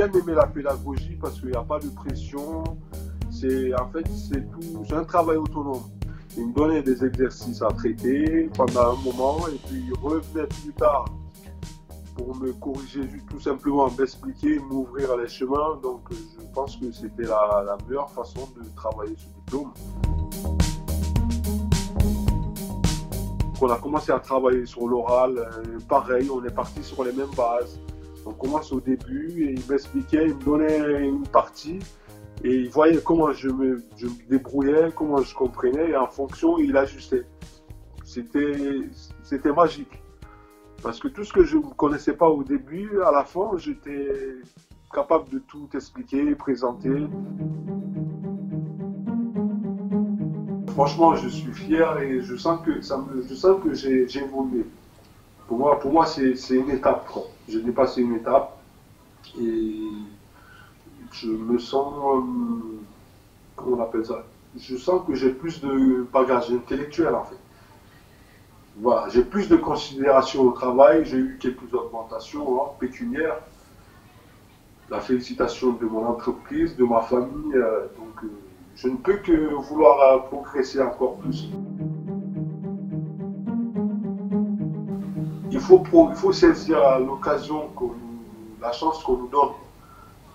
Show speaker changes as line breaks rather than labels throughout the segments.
bien aimé la pédagogie parce qu'il n'y a pas de pression. En fait, c'est un travail autonome. Il me donnait des exercices à traiter pendant un moment et puis il revenait plus tard pour me corriger, tout simplement m'expliquer, m'ouvrir les chemins. Donc je pense que c'était la meilleure façon de travailler ce diplôme. On a commencé à travailler sur l'oral, pareil, on est parti sur les mêmes bases. On commence au début et il m'expliquait, il me donnait une partie et il voyait comment je me débrouillais, comment je comprenais et en fonction il ajustait. C'était magique. Parce que tout ce que je ne connaissais pas au début, à la fin, j'étais capable de tout expliquer, présenter. Franchement, je suis fier et je sens que j'ai évolué. Pour moi c'est une étape, quoi. J'ai dépassé une étape et je me sens, comment on appelle ça? Je sens que j'ai plus de bagage intellectuel en fait. Voilà, j'ai plus de considération au travail, j'ai eu quelques augmentations pécuniaires. La félicitation de mon entreprise, de ma famille, donc je ne peux que vouloir progresser encore plus. Il faut saisir l'occasion, la chance qu'on nous donne.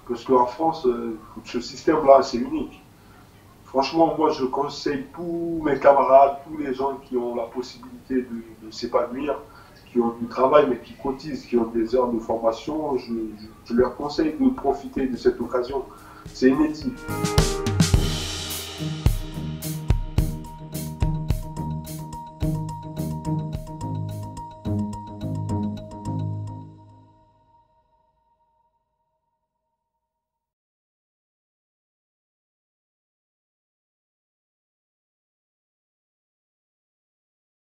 Parce qu'en France, ce système-là, c'est unique. Franchement, moi, je conseille tous mes camarades, tous les gens qui ont la possibilité de s'épanouir, qui ont du travail, mais qui cotisent, qui ont des heures de formation, je leur conseille de profiter de cette occasion. C'est inédit.